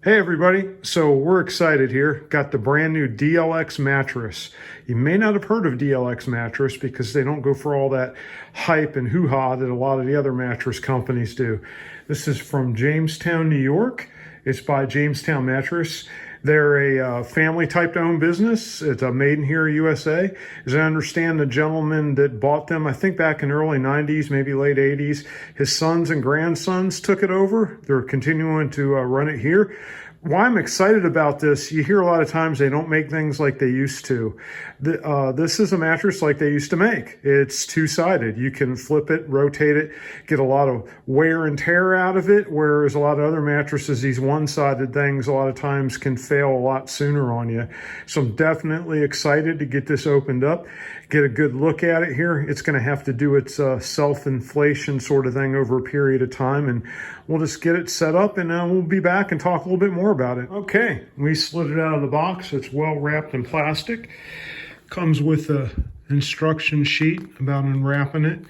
Hey everybody, so we're excited here. Got the brand new DLX mattress. You may not have heard of DLX mattress because they don't go for all that hype and hoo-ha that a lot of the other mattress companies do. This is from Jamestown, New York. It's by Jamestown Mattress. They're a family type owned business. It's made in here, USA. As I understand, the gentleman that bought them, I think back in the early 90s, maybe late 80s, his sons and grandsons took it over. They're continuing to run it here. Why I'm excited about this, you hear a lot of times they don't make things like they used to. This is a mattress like they used to make. It's two-sided. You can flip it, rotate it, get a lot of wear and tear out of it, whereas a lot of other mattresses, these one-sided things, a lot of times can fail a lot sooner on you. So I'm definitely excited to get this opened up, get a good look at it here. It's going to have to do its self-inflation sort of thing over a period of time, and we'll just get it set up, and we'll be back and talk a little bit more about it. Okay, we slid it out of the box. It's well wrapped in plastic. Comes with a instruction sheet about unwrapping it.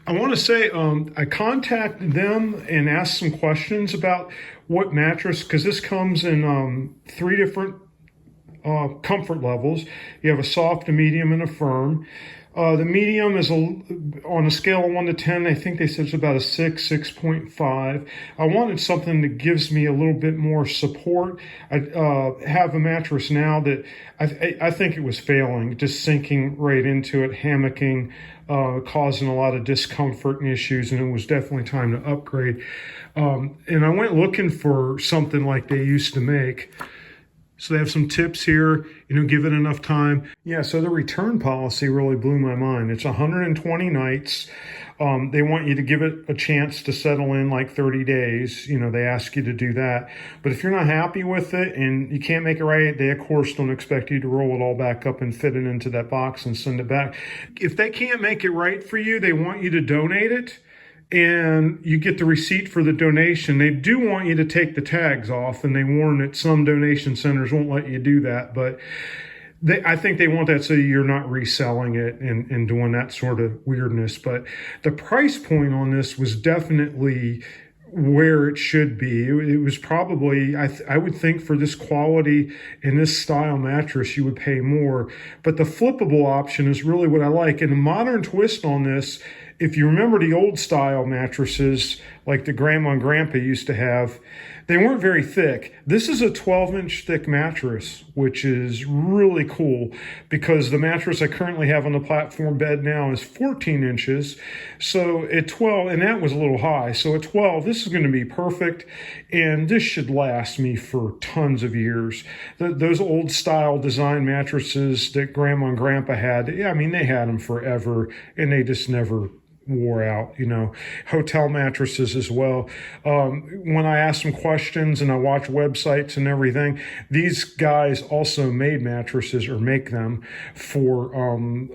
I want to say I contacted them and asked some questions about what mattress, because this comes in 3 different comfort levels. You have a soft, a medium, and a firm. The medium is on a scale of 1 to 10. I think they said it's about a 6, 6.5. I wanted something that gives me a little bit more support. I have a mattress now that I think it was failing, just sinking right into it, hammocking, causing a lot of discomfort and issues, and it was definitely time to upgrade. And I went looking for something like they used to make. So they have some tips here, give it enough time. Yeah, so the return policy really blew my mind. It's 120 nights. They want you to give it a chance to settle in like 30 days. They ask you to do that. But if you're not happy with it and you can't make it right, they of course don't expect you to roll it all back up and fit it into that box and send it back. If they can't make it right for you, they want you to donate it. And you get the receipt for the donation. They do want you to take the tags off, and they warn that some donation centers won't let you do that. But I think they want that so you're not reselling it and doing that sort of weirdness. But the price point on this was definitely where it should be. It was probably, I would think for this quality and this style mattress, you would pay more. But the flippable option is really what I like. And the modern twist on this, if you remember the old style mattresses like the grandma and grandpa used to have, they weren't very thick. This is a 12-inch thick mattress, which is really cool because the mattress I currently have on the platform bed now is 14 inches. So at 12, and that was a little high. So at 12, this is going to be perfect. And this should last me for tons of years. Those old style design mattresses that grandma and grandpa had, they had them forever and they just never wore out. Hotel mattresses as well. When I ask them questions and I watch websites and everything, these guys also made mattresses or make them for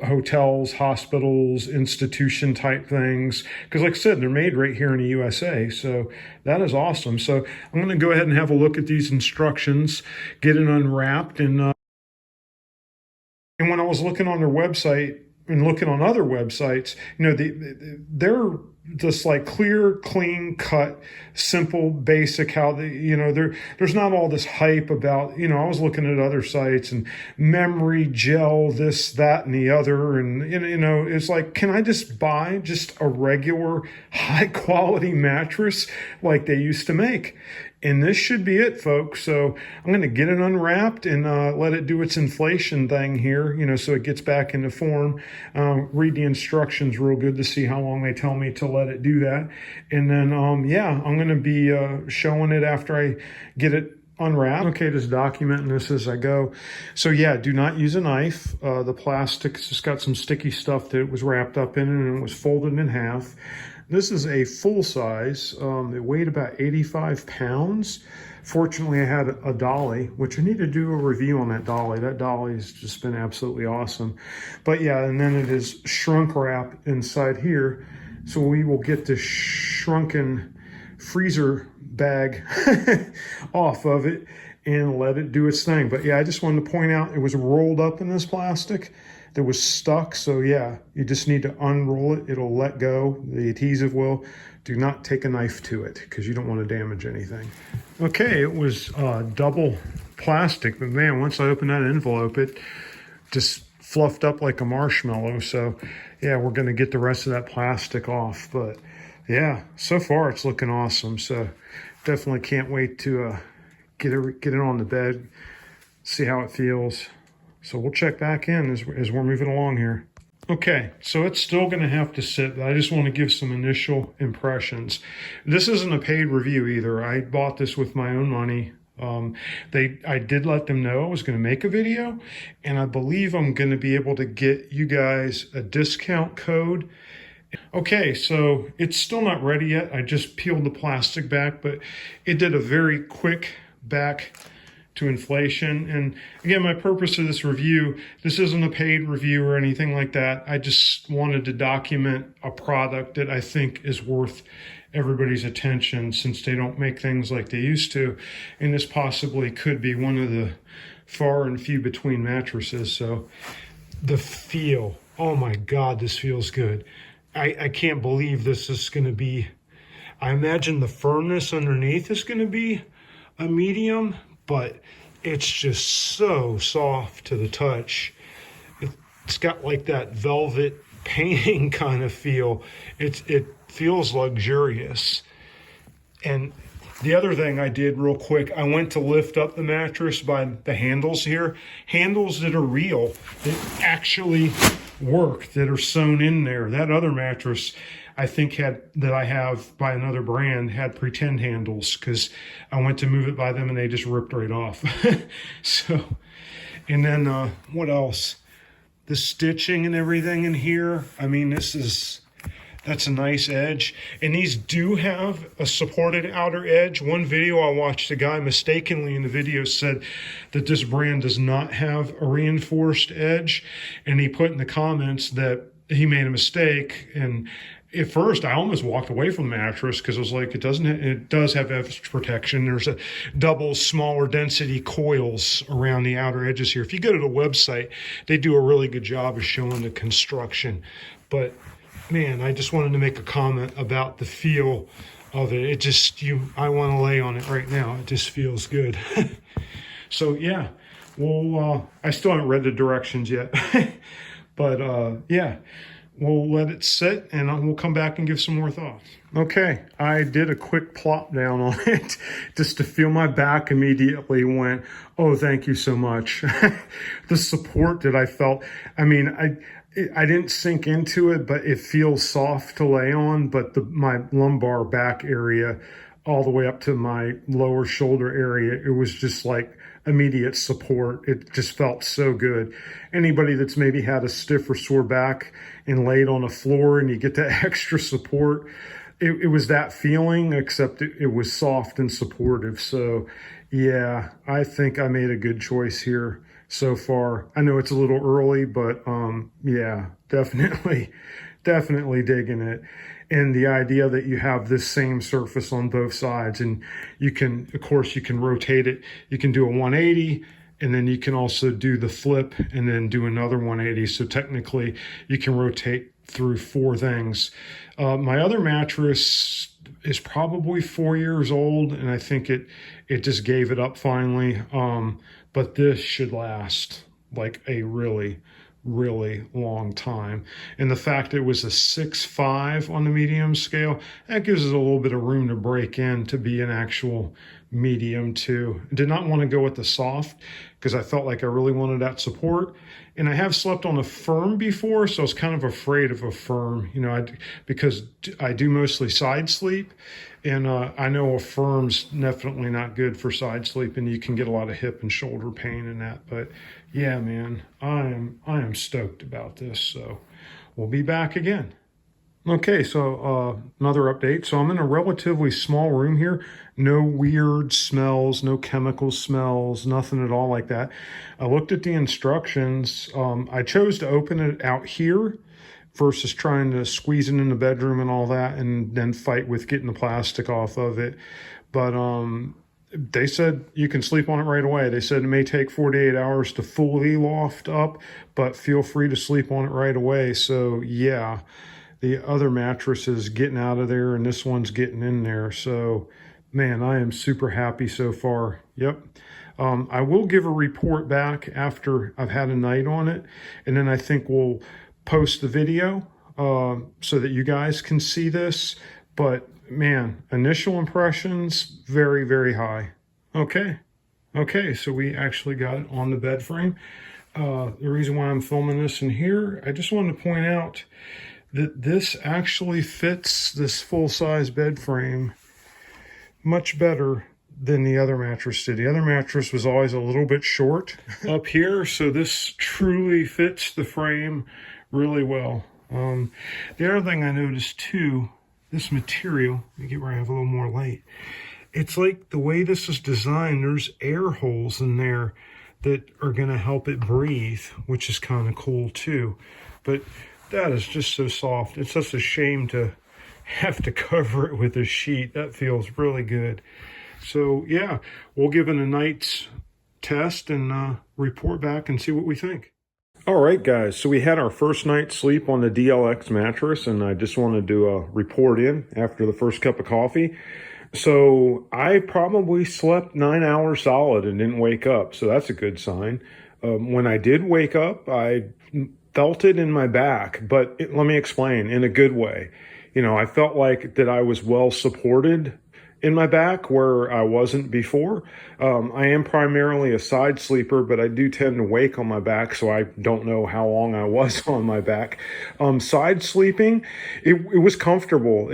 hotels, hospitals, institution type things. Because like I said, they're made right here in the USA. So that is awesome. So I'm going to go ahead and have a look at these instructions, get it unwrapped. And when I was looking on their website, and looking on other websites, they're just like clear, clean cut, simple, basic, how there's not all this hype about, I was looking at other sites and memory gel, this, that, and the other. And, it's like, can I just buy just a regular high quality mattress like they used to make? And this should be it, folks. So I'm going to get it unwrapped and let it do its inflation thing here, so it gets back into form. Read the instructions real good to see how long they tell me to let it do that. And then, I'm going to be showing it after I get it unwrapped. Okay, just documenting this as I go. So do not use a knife. The plastic's just got some sticky stuff that it was wrapped up in and it was folded in half. This is a full size. It weighed about 85 pounds. Fortunately, I had a dolly, which I need to do a review on that dolly. That dolly has just been absolutely awesome. But and then it is shrunk wrap inside here. So we will get the shrunken freezer bag off of it and let it do its thing. But I just wanted to point out it was rolled up in this plastic. that was stuck. So yeah, you just need to unroll it. It'll let go. The adhesive will. Do not take a knife to it because you don't want to damage anything. Okay, it was double plastic, but man, once I opened that envelope, it just fluffed up like a marshmallow. So yeah, we're going to get the rest of that plastic off. But yeah, so far it's looking awesome. So definitely can't wait to get it on the bed, see how it feels. So we'll check back in as we're moving along here. Okay, so it's still going to have to sit, but I just want to give some initial impressions. This isn't a paid review either. I bought this with my own money. I did let them know I was going to make a video, and I believe I'm going to be able to get you guys a discount code. Okay, so it's still not ready yet. I just peeled the plastic back, but it did a very quick back to inflation. And again, my purpose of this review, this isn't a paid review or anything like that. I just wanted to document a product that I think is worth everybody's attention since they don't make things like they used to. And this possibly could be one of the far and few between mattresses. So the feel, oh my God, this feels good. I can't believe this is going to be, I imagine the firmness underneath is going to be a medium, but it's just so soft to the touch. It's got like that velvet painting kind of feel. It feels luxurious. And the other thing I did real quick, I went to lift up the mattress by the handles here. Handles that are real, that actually work, that are sewn in there. That other mattress I think that I have by another brand had pretend handles because I went to move it by them and they just ripped right off. So, and then what else? The stitching and everything in here. I mean, that's a nice edge. And these do have a supported outer edge. One video I watched, a guy mistakenly in the video said that this brand does not have a reinforced edge. And he put in the comments that he made a mistake. And at first, I almost walked away from the mattress because I was like, it does have edge protection. There's a double smaller density coils around the outer edges here. If you go to the website, they do a really good job of showing the construction. But man, I just wanted to make a comment about the feel of it. I want to lay on it right now. It just feels good. So yeah, well, I still haven't read the directions yet, but yeah. We'll let it sit and we'll come back and give some more thoughts. Okay, I did a quick plop down on it just to feel my back immediately went, oh, thank you so much. The support that I felt, I mean, I didn't sink into it, but it feels soft to lay on, but my lumbar back area all the way up to my lower shoulder area, it was just like immediate support. It just felt so good. Anybody that's maybe had a stiff or sore back and laid on a floor and you get that extra support, it was that feeling, except it was soft and supportive. So yeah, I think I made a good choice here so far. I know it's a little early, but yeah, definitely digging it. And the idea that you have this same surface on both sides, and you can, of course, you can rotate it. You can do a 180, and then you can also do the flip and then do another 180. So technically you can rotate through 4 things. My other mattress is probably 4 years old, and I think it just gave it up finally. But this should last like a really long time. And the fact it was a 6.5 on the medium scale, that gives us a little bit of room to break in to be an actual medium too. I did not want to go with the soft because I felt like I really wanted that support. And I have slept on a firm before, so I was kind of afraid of a firm, because I do mostly side sleep. And I know a firm's definitely not good for side sleep, and you can get a lot of hip and shoulder pain in that. But yeah, man, I am stoked about this. So we'll be back again. Okay, so another update. So I'm in a relatively small room here. No weird smells, no chemical smells, nothing at all like that. I looked at the instructions. I chose to open it out here versus trying to squeeze it in the bedroom and all that and then fight with getting the plastic off of it. But they said you can sleep on it right away. They said it may take 48 hours to fully loft up, but feel free to sleep on it right away. So yeah, the other mattress is getting out of there and this one's getting in there. So man, I am super happy so far. Yep. I will give a report back after I've had a night on it, and then I think we'll post the video so that you guys can see this. But man, initial impressions, very, very high. Okay, so we actually got it on the bed frame. The reason why I'm filming this in here, I just wanted to point out that this actually fits this full-size bed frame much better than the other mattress did. The other mattress was always a little bit short up here, so this truly fits the frame really well. The other thing I noticed too, this material, let me get where I have a little more light. It's like the way this is designed, there's air holes in there that are gonna help it breathe, which is kind of cool too. But that is just so soft. It's such a shame to have to cover it with a sheet. That feels really good. So yeah, we'll give it a night's test and report back and see what we think. All right, guys, so we had our first night's sleep on the DLX mattress, and I just wanted to report in after the first cup of coffee. So I probably slept 9 hours solid and didn't wake up, so that's a good sign. When I did wake up, I felt it in my back, but let me explain, in a good way. You know, I felt like that I was well supported in my back where I wasn't before. I am primarily a side sleeper, but I do tend to wake on my back, so I don't know how long I was on my back. Side sleeping, it was comfortable.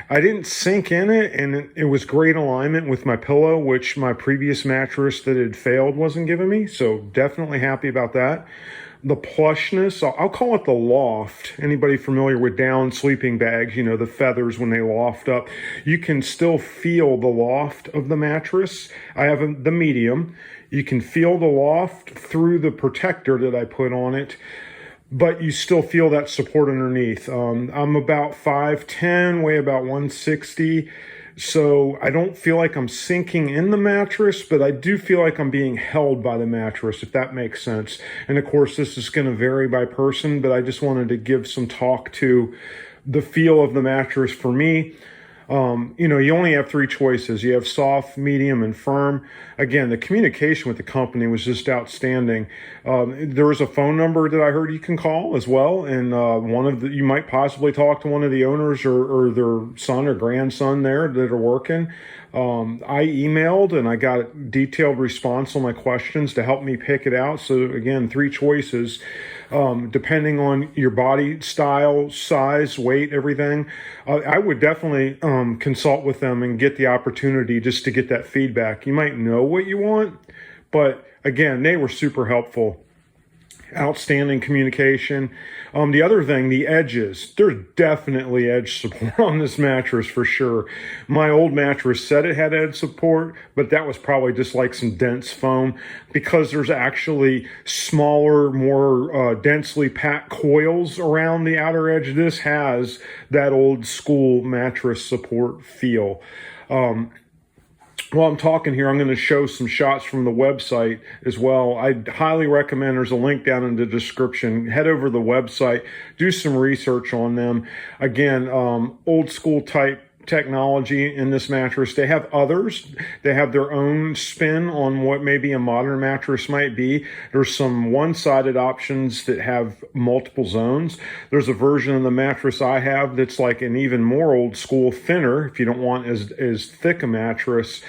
I didn't sink in it, and it was great alignment with my pillow, which my previous mattress that had failed wasn't giving me, so definitely happy about that. The plushness, I'll call it the loft. Anybody familiar with down sleeping bags, you know, the feathers when they loft up, you can still feel the loft of the mattress. I have the medium. You can feel the loft through the protector that I put on it, but you still feel that support underneath. I'm about 5'10", weigh about 160. So I don't feel like I'm sinking in the mattress, but I do feel like I'm being held by the mattress, if that makes sense. And of course, this is going to vary by person, but I just wanted to give some talk to the feel of the mattress for me. You know, you only have 3 choices. You have soft, medium, and firm. Again, the communication with the company was just outstanding. There was a phone number that I heard you can call as well, and you might possibly talk to one of the owners or their son or grandson there that are working. I emailed and I got a detailed response on my questions to help me pick it out. So again, 3 choices. Depending on your body style, size, weight, everything, I would definitely consult with them and get the opportunity just to get that feedback. You might know what you want, but again, they were super helpful. Outstanding communication. The other thing, the edges. There's definitely edge support on this mattress for sure. My old mattress said it had edge support, but that was probably just like some dense foam, because there's actually smaller, more densely packed coils around the outer edge. This has that old school mattress support feel. While I'm talking here, I'm going to show some shots from the website as well. I highly recommend, there's a link down in the description. Head over to the website, do some research on them. Again, old school type technology in this mattress. They have others. They have their own spin on what maybe a modern mattress might be. There's some one-sided options that have multiple zones. There's a version of the mattress I have that's like an even more old school, thinner, if you don't want as thick a mattress.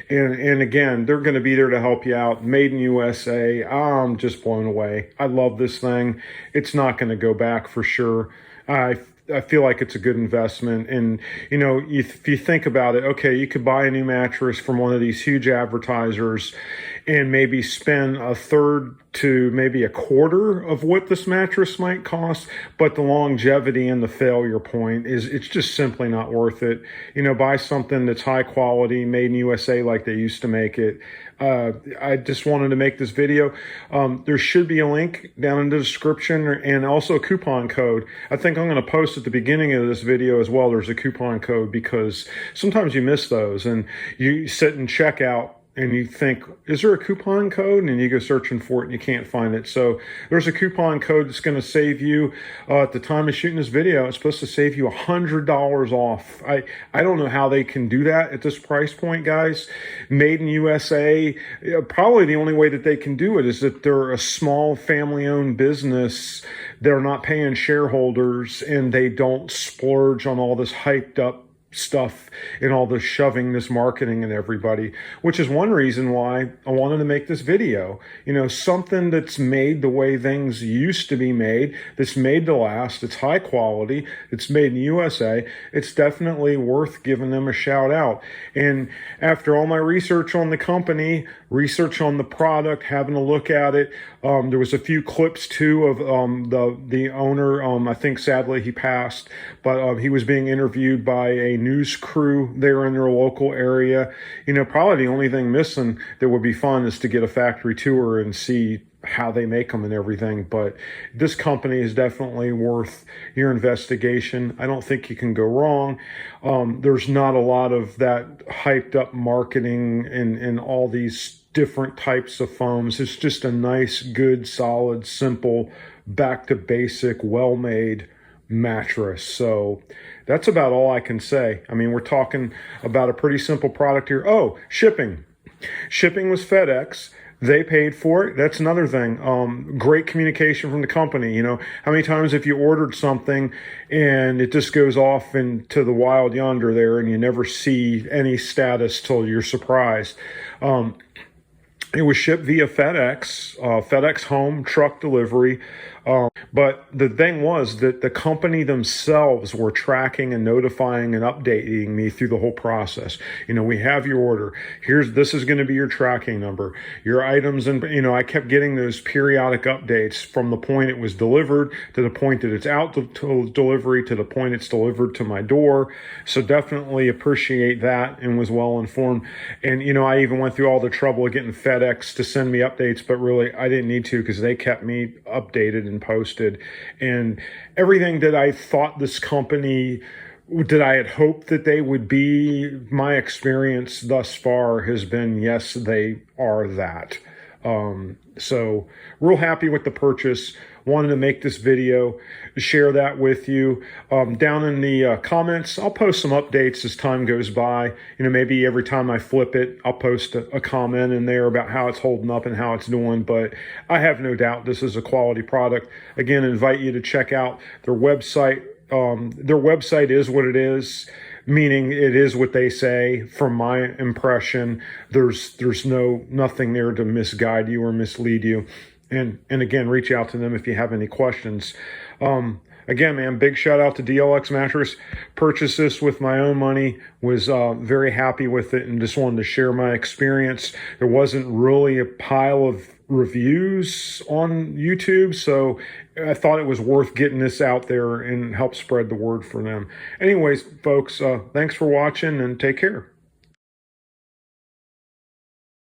And again, they're going to be there to help you out. Made in USA. I'm just blown away. I love this thing. It's not going to go back for sure. I feel like it's a good investment. And, you know, if you think about it, okay, you could buy a new mattress from one of these huge advertisers and maybe spend a third to maybe a quarter of what this mattress might cost, but the longevity and the failure point it's just simply not worth it. You know, buy something that's high quality, made in USA like they used to make it. I just wanted to make this video. There should be a link down in the description and also a coupon code. I think I'm going to post at the beginning of this video as well. There's a coupon code because sometimes you miss those and you sit and check out and you think, is there a coupon code? And you go searching for it and you can't find it. So there's a coupon code that's going to save you, at the time of shooting this video, it's supposed to save you $100 off. I don't know how they can do that at this price point, guys. Made in USA, probably the only way that they can do it is that they're a small family-owned business. They're not paying shareholders, and they don't splurge on all this hyped up stuff and all this shoving, this marketing and everybody, which is one reason why I wanted to make this video. You know, something that's made the way things used to be made, that's made to last, it's high quality, it's made in the USA. It's definitely worth giving them a shout out. And after all my research on the company, research on the product, having a look at it, there was a few clips too of the owner. I think sadly he passed, but he was being interviewed by a news crew there in their local area. You know, probably the only thing missing that would be fun is to get a factory tour and see how they make them and everything. But this company is definitely worth your investigation. I don't think you can go wrong. There's not a lot of that hyped up marketing and all these different types of foams. It's just a nice, good, solid, simple, back to basic, well-made mattress. So that's about all I can say. I mean, we're talking about a pretty simple product here. Oh, shipping. Shipping was FedEx. They paid for it. That's another thing. Great communication from the company. You know, how many times have you ordered something and it just goes off into the wild yonder there and you never see any status till you're surprised? It was shipped via FedEx, FedEx home truck delivery. But the thing was that the company themselves were tracking and notifying and updating me through the whole process. You know, we have your order. This is going to be your tracking number, your items. And, you know, I kept getting those periodic updates from the point it was delivered to the point that it's out to delivery to the point it's delivered to my door. So definitely appreciate that and was well informed. And, you know, I even went through all the trouble of getting FedEx to send me updates, but really I didn't need to because they kept me updated and posted. And everything that I thought this company, that I had hoped that they would be, my experience thus far has been, yes, they are that. So real happy with the purchase. Wanted to make this video, share that with you. Down in the comments, I'll post some updates as time goes by. You know, maybe every time I flip it, I'll post a comment in there about how it's holding up and how it's doing. But I have no doubt this is a quality product. Again, I invite you to check out their website. Their website is what it is, meaning it is what they say. From my impression, there's nothing there to misguide you or mislead you. And again, reach out to them if you have any questions. Again, man, big shout out to DLX Mattress. Purchased this with my own money, was very happy with it, and just wanted to share my experience. There wasn't really a pile of reviews on YouTube, so I thought it was worth getting this out there and help spread the word for them. Anyways, folks, thanks for watching and take care.